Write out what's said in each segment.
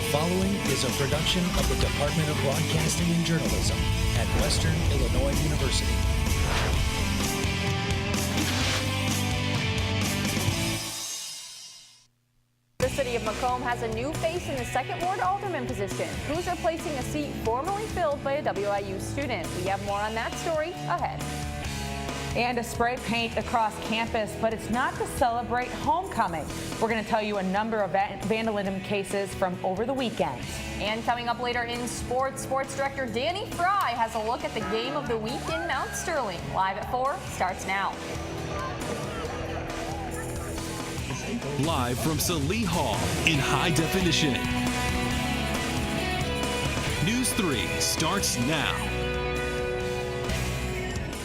The following is a production of the Department of Broadcasting and Journalism at Western Illinois University. The city of Macomb has a new face in the second ward alderman position, who's replacing a seat formerly filled by a WIU student. We have more on that story ahead. And a spray paint across campus, but it's not to celebrate homecoming. We're going to tell you a number of vandalism cases from over the weekend. And coming up later in sports director Danny Fry has a look at the game of the week in Mount Sterling. Live at 4 starts now. Live from Salee Hall in high definition. News 3 starts now.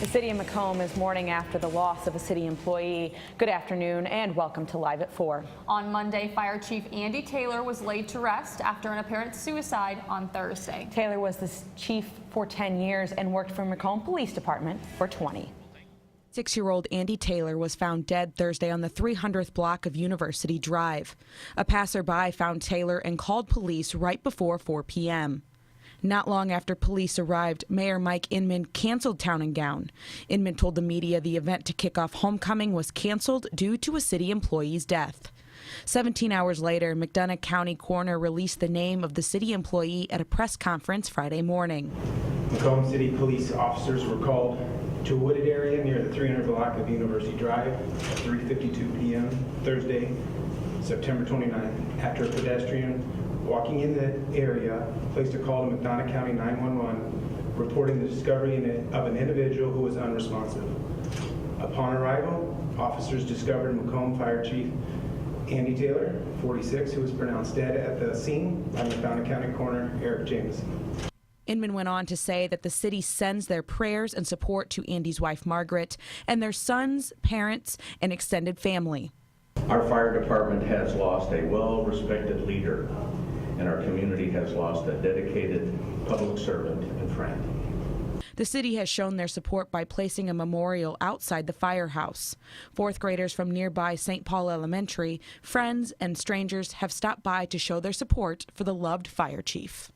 The city of Macomb is mourning after the loss of a city employee. Good afternoon and welcome to Live at 4. On Monday, Fire Chief Andy Taylor was laid to rest after an apparent suicide on Thursday. Taylor was the chief for 10 years and worked for Macomb Police Department for 20. 6-year-old Andy Taylor was found dead Thursday on the 300th block of University Drive. A passerby found Taylor and called police right before 4 p.m. Not long after police arrived, Mayor Mike Inman canceled Town and Gown. Inman told the media the event to kick off homecoming was canceled due to a city employee's death. 17 hours later, McDonough County Coroner released the name of the city employee at a press conference Friday morning. Macomb City police officers were called to a wooded area near the 300 block of University Drive at 3:52 p.m. Thursday, September 29th, after a pedestrian walking in the area placed a call to McDonough County 911 reporting the discovery of an individual who was unresponsive. Upon arrival, officers discovered Macomb Fire Chief Andy Taylor, 46, who was pronounced dead at the scene by McDonough County Coroner Eric Jameson. Inman went on to say that the city sends their prayers and support to Andy's wife, Margaret, and their sons, parents, and extended family. Our fire department has lost a well-respected leader, and our community has lost a dedicated public servant and friend. The city has shown their support by placing a memorial outside the firehouse. Fourth graders from nearby St. Paul Elementary, friends, and strangers have stopped by to show their support for the loved fire chief.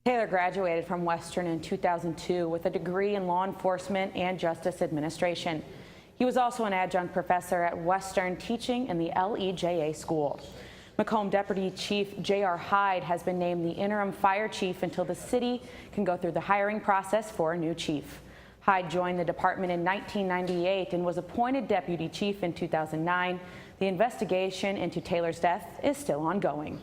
Taylor graduated from Western in 2002 with a degree in law enforcement and justice administration. He was also an adjunct professor at Western, teaching in the LEJA school. Macomb Deputy Chief J.R. Hyde has been named the interim fire chief until the city can go through the hiring process for a new chief. Hyde joined the department in 1998 and was appointed deputy chief in 2009. The investigation into Taylor's death is still ongoing.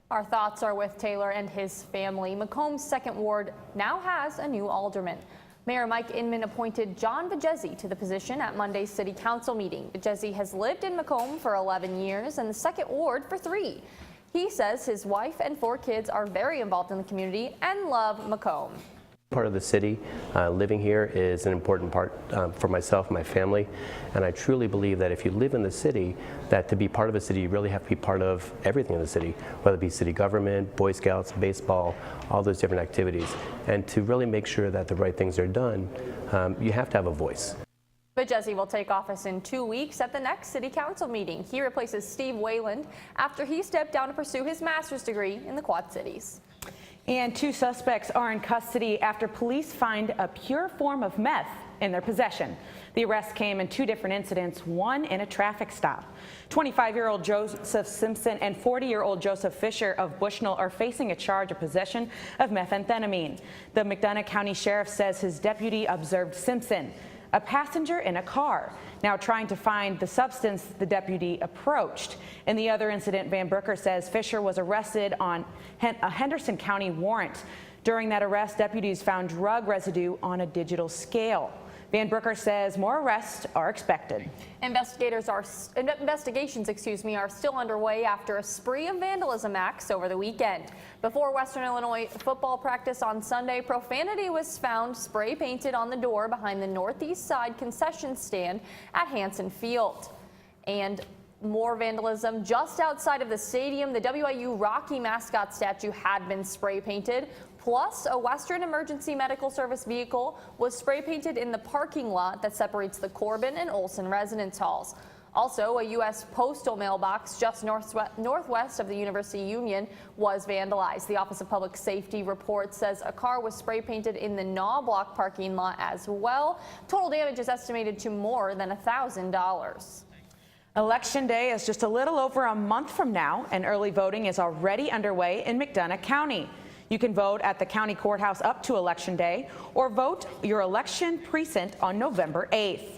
Our thoughts are with Taylor and his family. Macomb's second ward now has a new alderman. Mayor Mike Inman appointed John Vajezzi to the position at Monday's city council meeting. Vajezzi has lived in Macomb for 11 years and the second ward for 3. He says his wife and 4 kids are very involved in the community and love Macomb. Part of the city, living here is an important part for myself and my family, and I truly believe that if you live in the city, that to be part of a city you really have to be part of everything in the city, whether it be city government, Boy Scouts, baseball, all those different activities, and to really make sure that the right things are done, you have to have a voice. Vajezzi will take office in 2 weeks at the next city council meeting. He replaces Steve Wayland after he stepped down to pursue his master's degree in the Quad Cities. And 2 suspects are in custody after police find a pure form of meth in their possession. The arrest came in 2 different incidents, one in a traffic stop. 25-year-old Joseph Simpson and 40-year-old Joseph Fisher of Bushnell are facing a charge of possession of methamphetamine. The McDonough County Sheriff says his deputy observed Simpson, a passenger in a car. Now trying to find the substance, the deputy approached. In the other incident, Van Brooker says Fisher was arrested on a Henderson County warrant. During that arrest, deputies found drug residue on a digital scale. Van Brooker says more arrests are expected. Investigations, are still underway after a spree of vandalism acts over the weekend. Before Western Illinois football practice on Sunday, profanity was found spray painted on the door behind the northeast side concession stand at Hanson Field. And more vandalism just outside of the stadium. The WIU Rocky mascot statue had been spray painted. Plus, a Western Emergency Medical Service vehicle was spray painted in the parking lot that separates the Corbin and Olson residence halls. Also, a U.S. postal mailbox just northwest of the University Union was vandalized. The Office of Public Safety report says a car was spray painted in the Naw Block parking lot as well. Total damage is estimated to more than $1,000. Election Day is just a little over a month from now, and early voting is already underway in McDonough County. You can vote at the county courthouse up to Election Day or vote your election precinct on November 8th.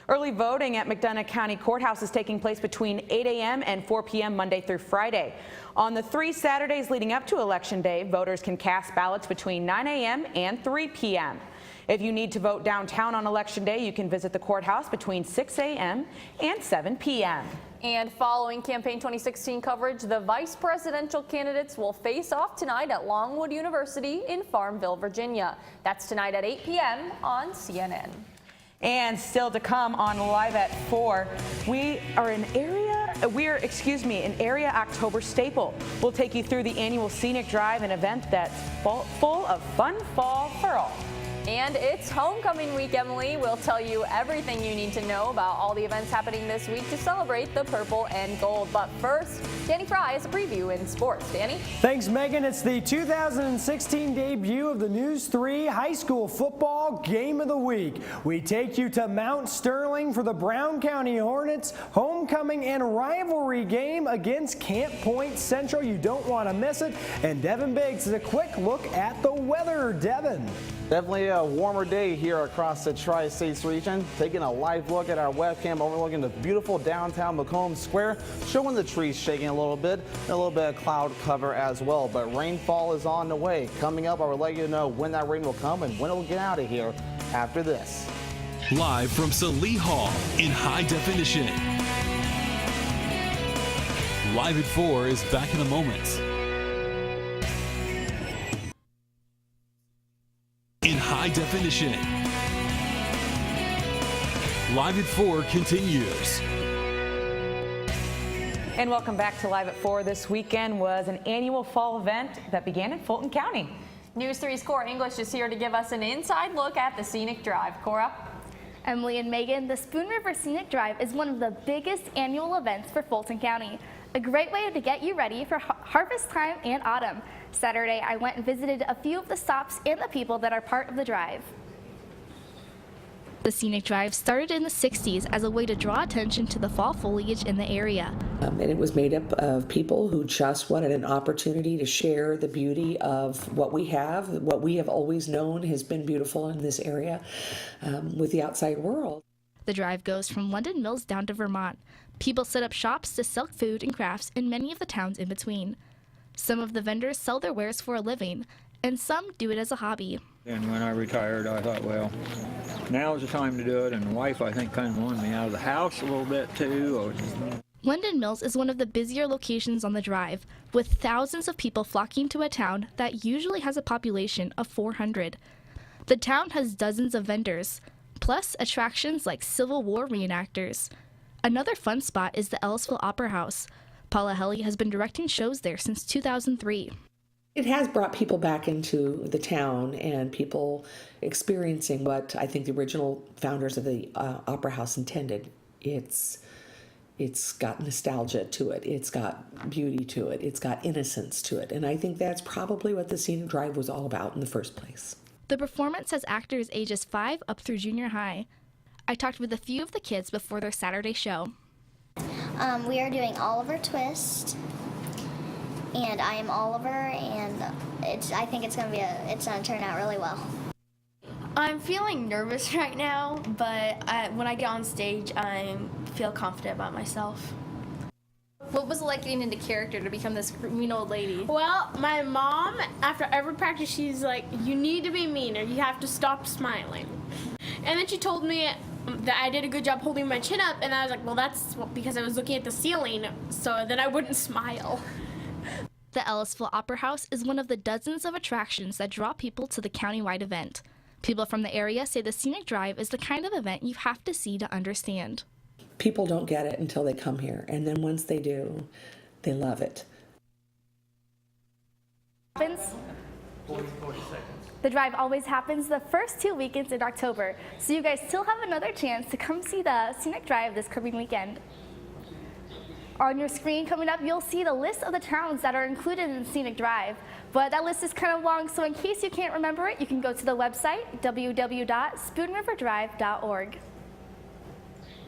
Early voting at McDonough County Courthouse is taking place between 8 a.m. and 4 p.m. Monday through Friday. On the 3 Saturdays leading up to Election Day, voters can cast ballots between 9 a.m. and 3 p.m. If you need to vote downtown on Election Day, you can visit the courthouse between 6 a.m. and 7 p.m. And following Campaign 2016 coverage, the vice presidential candidates will face off tonight at Longwood University in Farmville, Virginia. That's tonight at 8 p.m. on CNN. And still to come on Live at 4, an area October staple. We'll take you through the annual Scenic Drive, an event that's full of fun fall for all. And it's homecoming week, Emily. We'll tell you everything you need to know about all the events happening this week to celebrate the purple and gold. But first, Danny Fry has a preview in sports. Danny? Thanks, Megan. It's the 2016 debut of the News 3 High School Football Game of the Week. We take you to Mount Sterling for the Brown County Hornets homecoming and rivalry game against Camp Point Central. You don't want to miss it. And Devin Biggs is a quick look at the weather. Devin. Definitely a warmer day here across the Tri-States region. Taking a live look at our webcam overlooking the beautiful downtown Macomb Square, showing the trees shaking a little bit of cloud cover as well. But rainfall is on the way. Coming up, I will let you know when that rain will come and when it will get out of here after this. Live from Salee Hall in high definition. Live at 4 is back in a moment. In high definition. Live at 4 continues. And welcome back to Live at 4. This weekend was an annual fall event that began in Fulton County. News 3's Cora English is here to give us an inside look at the Scenic Drive. Cora? Emily and Megan, the Spoon River Scenic Drive is one of the biggest annual events for Fulton County. A great way to get you ready for harvest time and autumn. Saturday, I went and visited a few of the stops and the people that are part of the drive. The Scenic Drive started in the 60s as a way to draw attention to the fall foliage in the area. And it was made up of people who just wanted an opportunity to share the beauty of what we have always known has been beautiful in this area with the outside world. The drive goes from London Mills down to Vermont. People set up shops to sell food and crafts in many of the towns in between. Some of the vendors sell their wares for a living, and some do it as a hobby. And when I retired, I thought, well, now's the time to do it. And the wife, I think, kind of wanted me out of the house a little bit, too. London Mills is one of the busier locations on the drive, with thousands of people flocking to a town that usually has a population of 400. The town has dozens of vendors, plus attractions like Civil War reenactors. Another fun spot is the Ellisville Opera House. Paula Helly has been directing shows there since 2003. It has brought people back into the town and people experiencing what I think the original founders of the Opera House intended. It's got nostalgia to it. It's got beauty to it. It's got innocence to it. And I think that's probably what the Scenic Drive was all about in the first place. The performance has actors ages 5 up through junior high. I talked with a few of the kids before their Saturday show. We are doing Oliver Twist, and I am Oliver, and I think it's gonna turn out really well. I'm feeling nervous right now, but when I get on stage, I feel confident about myself. What was it like getting into character to become this mean old lady? Well, my mom, after every practice, she's like, you need to be meaner. You have to stop smiling. And then she told me that I did a good job holding my chin up, and I was like, well, that's because I was looking at the ceiling, so then I wouldn't smile. The Ellisville Opera House is one of the dozens of attractions that draw people to the countywide event. People from the area say the Scenic Drive is the kind of event you have to see to understand. People don't get it until they come here, and then once they do, they love it. The drive always happens the first 2 weekends in October, so you guys still have another chance to come see the Scenic Drive this coming weekend. On your screen coming up, you'll see the list of the towns that are included in the Scenic Drive, but that list is kind of long, so in case you can't remember it, you can go to the website www.spoonriverdrive.org.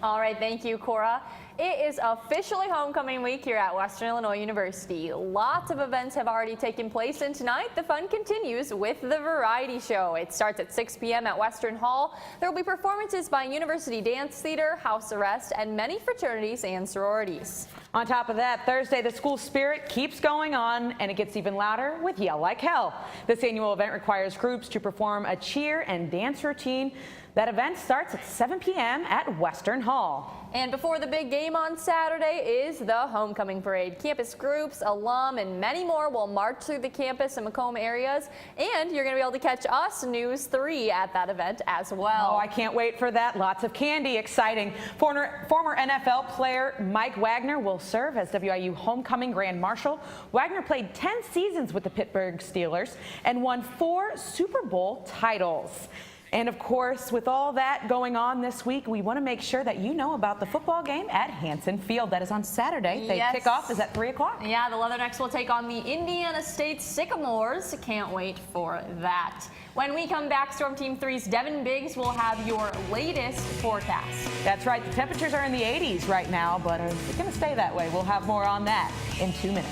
All right, thank you, Cora. It is officially homecoming week here at Western Illinois University. Lots of events have already taken place, and tonight the fun continues with the variety show. It starts at 6 p.m. at Western Hall. There will be performances by University Dance Theater, House Arrest, and many fraternities and sororities. On top of that, Thursday, the school spirit keeps going on, and it gets even louder with Yell Like Hell. This annual event requires groups to perform a cheer and dance routine. That event starts at 7 p.m. at Western Hall. And before the big game on Saturday is the homecoming parade. Campus groups, alum, and many more will march through the campus and Macomb areas. And you're going to be able to catch us, News 3, at that event as well. Oh, I can't wait for that. Lots of candy. Exciting. Former NFL player Mike Wagner will serve as WIU homecoming grand marshal. Wagner played 10 seasons with the Pittsburgh Steelers and won 4 Super Bowl titles. And of course, with all that going on this week, we want to make sure that you know about the football game at Hanson Field. That is on Saturday. They kick off is at 3 o'clock. Yeah, the Leathernecks will take on the Indiana State Sycamores. Can't wait for that. When we come back, Storm Team 3's Devin Biggs will have your latest forecast. That's right. The temperatures are in the 80s right now, but it's going to stay that way. We'll have more on that in 2 minutes.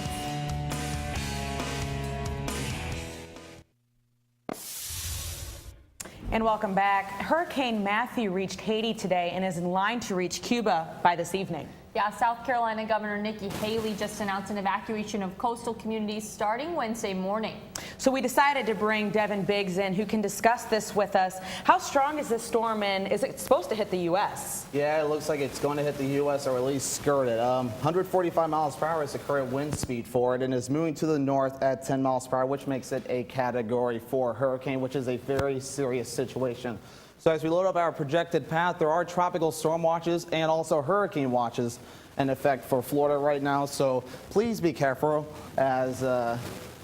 And welcome back. Hurricane Matthew reached Haiti today and is in line to reach Cuba by this evening. Yeah, South Carolina Governor Nikki Haley just announced an evacuation of coastal communities starting Wednesday morning. So we decided to bring Devin Biggs in, who can discuss this with us. How strong is this storm, and is it supposed to hit the U.S.? Yeah, it looks like it's going to hit the U.S. or at least skirt it. 145 miles per hour is the current wind speed for it, and is moving to the north at 10 miles per hour, which makes it a Category 4 hurricane, which is a very serious situation. So as we load up our projected path, there are tropical storm watches and also hurricane watches in effect for Florida right now. So please be careful, as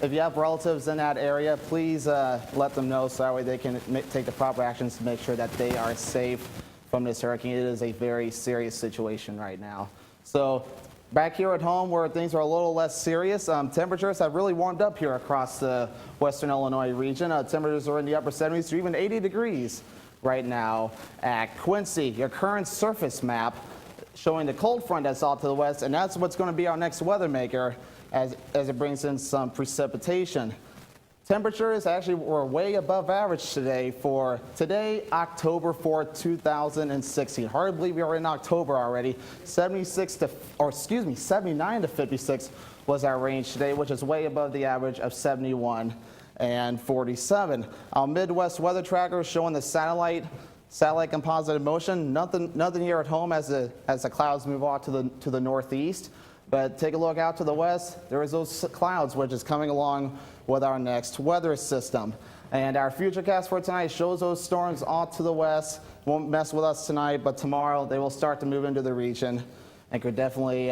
if you have relatives in that area, please let them know so that way they can take the proper actions to make sure that they are safe from this hurricane. It is a very serious situation right now. So back here at home, where things are a little less serious, temperatures have really warmed up here across the Western Illinois region. Temperatures are in the upper 70s to even 80 degrees right now at Quincy. Your current surface map showing the cold front that's off to the west, and that's what's going to be our next weather maker as it brings in some precipitation. Temperatures actually were way above average today for today, October 4th, 2016. Hard to believe we are in October already. 79 to 56 was our range today, which is way above the average of 71 and 47. Our Midwest weather tracker is showing the satellite composite in motion. Nothing here at home as the clouds move off to the northeast. But take a look out to the west. There is those clouds, which is coming along with our next weather system. And our futurecast for tonight shows those storms off to the west. Won't mess with us tonight, but tomorrow they will start to move into the region and could definitely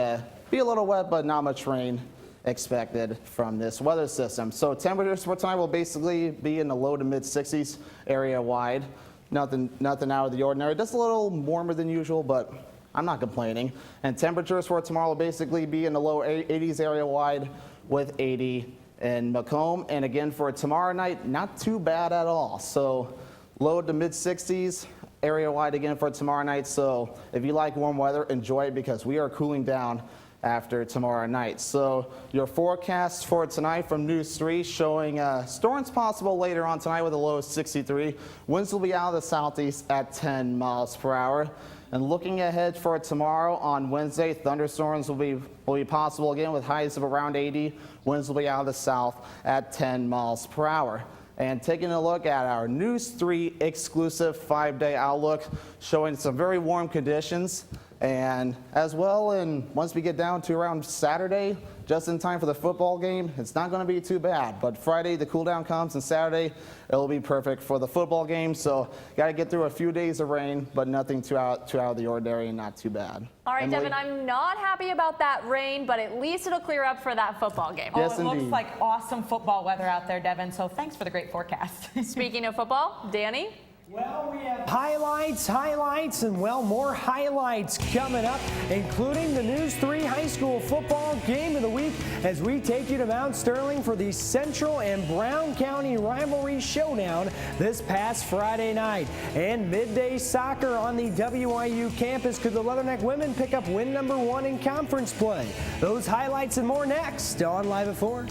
be a little wet, but not much rain expected from this weather system. So temperatures for tonight will basically be in the low to mid 60s area wide. Nothing out of the ordinary. Just a little warmer than usual, but I'm not complaining. And temperatures for tomorrow will basically be in the low 80s area wide with 80 in Macomb. And again, for tomorrow night, not too bad at all. So low to mid 60s area wide again for tomorrow night. So if you like warm weather, enjoy it, because we are cooling down after tomorrow night. So your forecast for tonight from News 3 showing storms possible later on tonight with a low of 63. Winds will be out of the southeast at 10 miles per hour. And looking ahead for tomorrow on Wednesday, thunderstorms will be possible again with highs of around 80. Winds will be out of the south at 10 miles per hour. and taking a look at our News 3 exclusive 5-day outlook, showing some very warm conditions. And as well, and once we get down to around Saturday, just in time for the football game, it's not going to be too bad. But Friday, the cool down comes, and Saturday, it'll be perfect for the football game. So got to get through a few days of rain, but nothing too out of the ordinary and not too bad. All right, Emily? Devin, I'm not happy about that rain, but at least it'll clear up for that football game. Yes, it indeed. looks like awesome football weather out there, Devin, so thanks for the great forecast. Speaking of football, Danny? Well, we have highlights, and well, more highlights coming up, including the News 3 high school football game of the week as we take you to Mount Sterling for the Central and Brown County rivalry showdown this past Friday night. And midday soccer on the WIU campus. Could the Leatherneck women pick up win number 1 in conference play? Those highlights and more next on Live at 4.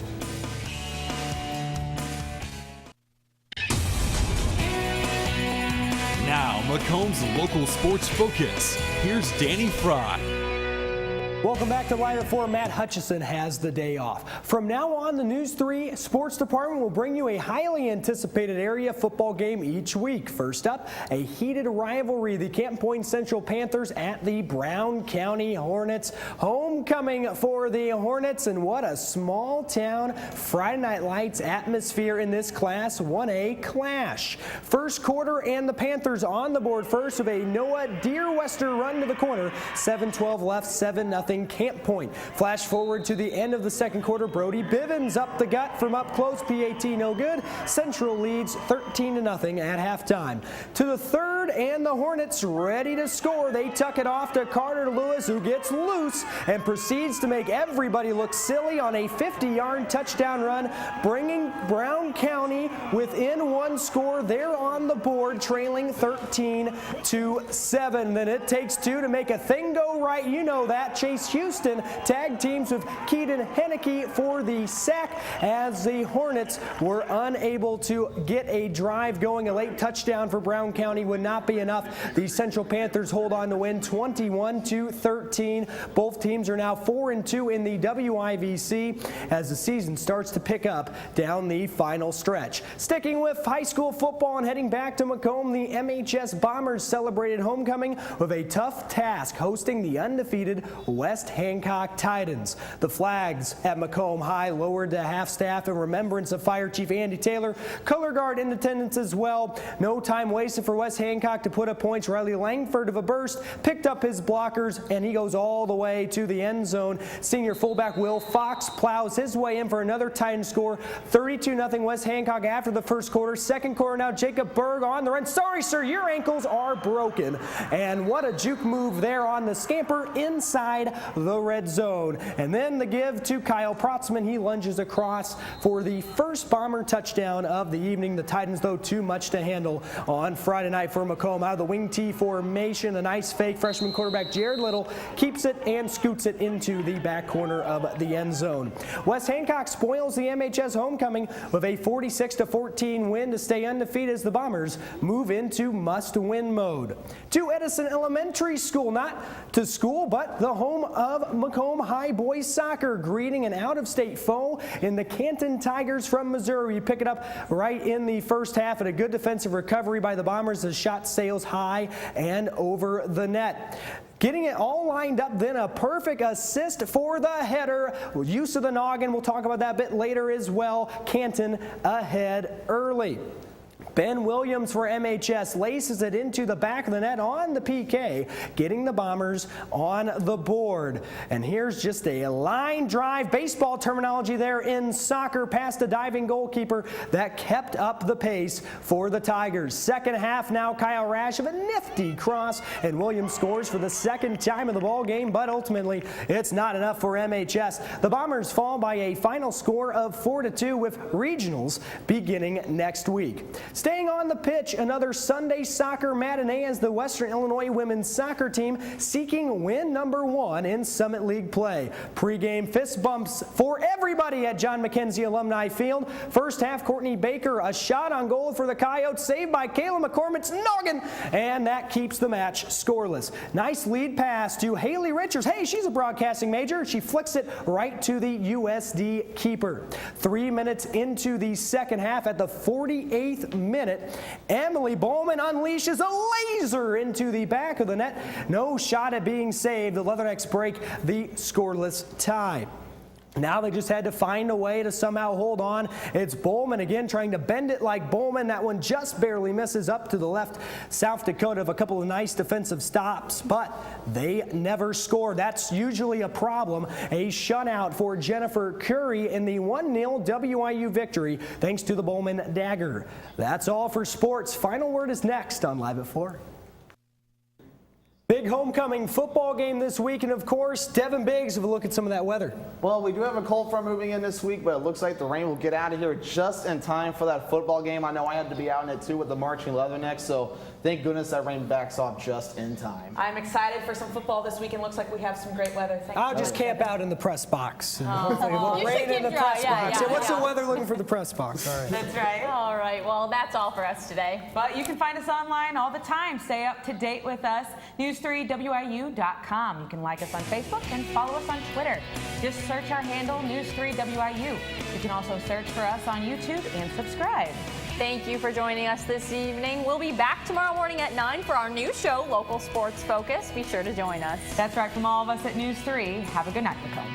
Now, Macomb's local sports focus. Here's Danny Fry. Welcome back to Live at 4. Matt Hutchison has the day off. From now on, the News 3 Sports Department will bring you a highly anticipated area football game each week. First up, a heated rivalry. The Canton Point Central Panthers at the Brown County Hornets. Homecoming for the Hornets, and what a small town Friday Night Lights atmosphere in this Class 1A clash. First quarter, and the Panthers on the board first with a Noah Deerwester run to the corner. 7:12 left, 7-0. Camp Point. Flash forward to the end of the second quarter. Brody Bivens up the gut from up close. PAT no good. Central leads 13-0 at halftime. To the third, and the Hornets ready to score. They tuck it off to Carter Lewis, who gets loose and proceeds to make everybody look silly on a 50-yard touchdown run, bringing Brown County within 1 score. They're on the board, trailing 13-7. Then it takes 2 to make a thing go right. You know that. Chase Houston tag teams with Keaton Henneke for the sack as the Hornets were unable to get a drive going. A late touchdown for Brown County would not be enough. The Central Panthers hold on to win 21-13. Both teams are now 4-2 in the WIVC as the season starts to pick up down the final stretch. Sticking with high school football and heading back to Macomb, the MHS Bombers celebrated homecoming with a tough task, hosting the undefeated West Hancock Titans. The flags at Macomb High lowered to half-staff in remembrance of Fire Chief Andy Taylor. Color guard in attendance as well. No time wasted for West Hancock to put up points. Riley Langford of a burst picked up his blockers, and he goes all the way to the end zone. Senior fullback Will Fox plows his way in for another Titan score. 32-0 West Hancock after the first quarter. Second quarter now, Jacob Berg on the run. Sorry, sir, your ankles are broken. And what a juke move there on the scamper inside the red zone. And then the give to Kyle Protzman. He lunges across for the first Bomber touchdown of the evening. The Titans, though, too much to handle on Friday night for Macomb. Out of the wing T formation, a nice fake. Freshman quarterback Jared Little keeps it and scoots it into the back corner of the end zone. West Hancock spoils the MHS homecoming with a 46-14 win to stay undefeated as the Bombers move into must-win mode. To Edison Elementary School, not to school, but the home of Macomb High boys soccer, greeting an out-of-state foe in the Canton Tigers from Missouri. You pick it up right in the first half, and a good defensive recovery by the Bombers as shot sails high and over the net. Getting it all lined up, then a perfect assist for the header. Use of the noggin, we'll talk about that a bit later as well. Canton ahead early. Ben Williams for MHS laces it into the back of the net on the PK, getting the Bombers on the board. And here's just a line drive, baseball terminology there in soccer, past the diving goalkeeper that kept up the pace for the Tigers. Second half now, Kyle Rash of a nifty cross, and Williams scores for the second time of the ball game, but ultimately it's not enough for MHS. The Bombers fall by a final score of 4-2 with regionals beginning next week. Staying on the pitch, another Sunday soccer matinee as the Western Illinois women's soccer team seeking win number 1 in Summit League play. Pre-game fist bumps for everybody at John McKenzie Alumni Field. First half, Courtney Baker, a shot on goal for the Coyotes, saved by Kayla McCormick's noggin, and that keeps the match scoreless. Nice lead pass to Haley Richards. Hey, she's a broadcasting major. She flicks it right to the USD keeper. 3 minutes into the second half, at the 48th minute, Emily Bowman unleashes a laser into the back of the net. No shot at being saved. The Leathernecks break the scoreless tie. Now they just had to find a way to somehow hold on. It's Bowman again trying to bend it like Bowman. That one just barely misses up to the left. South Dakota have a couple of nice defensive stops, but they never score. That's usually a problem. A shutout for Jennifer Curry in the 1-0 WIU victory thanks to the Bowman dagger. That's all for sports. Final word is next on Live at 4. Big homecoming football game this week, and of course, Devin Biggs, have a look at some of that weather. Well, we do have a cold front moving in this week, but it looks like the rain will get out of here just in time for that football game. I know I had to be out in it too with the marching Leathernecks, so thank goodness that rain backs off just in time. I'm excited for some football this weekend. Looks like we have some great weather. I'll just camp out in the press box. You Rain should in the keep press dry. box. What's the weather looking for the press box? All right. That's right. All right, well, that's all for us today. But you can find us online all the time. Stay up to date with us. News3WIU.com. You can like us on Facebook and follow us on Twitter. Just search our handle, News3WIU. You can also search for us on YouTube and subscribe. Thank you for joining us this evening. We'll be back tomorrow morning at 9 for our new show, Local Sports Focus. Be sure to join us. That's right, from all of us at News 3. Have a good night, Macomb.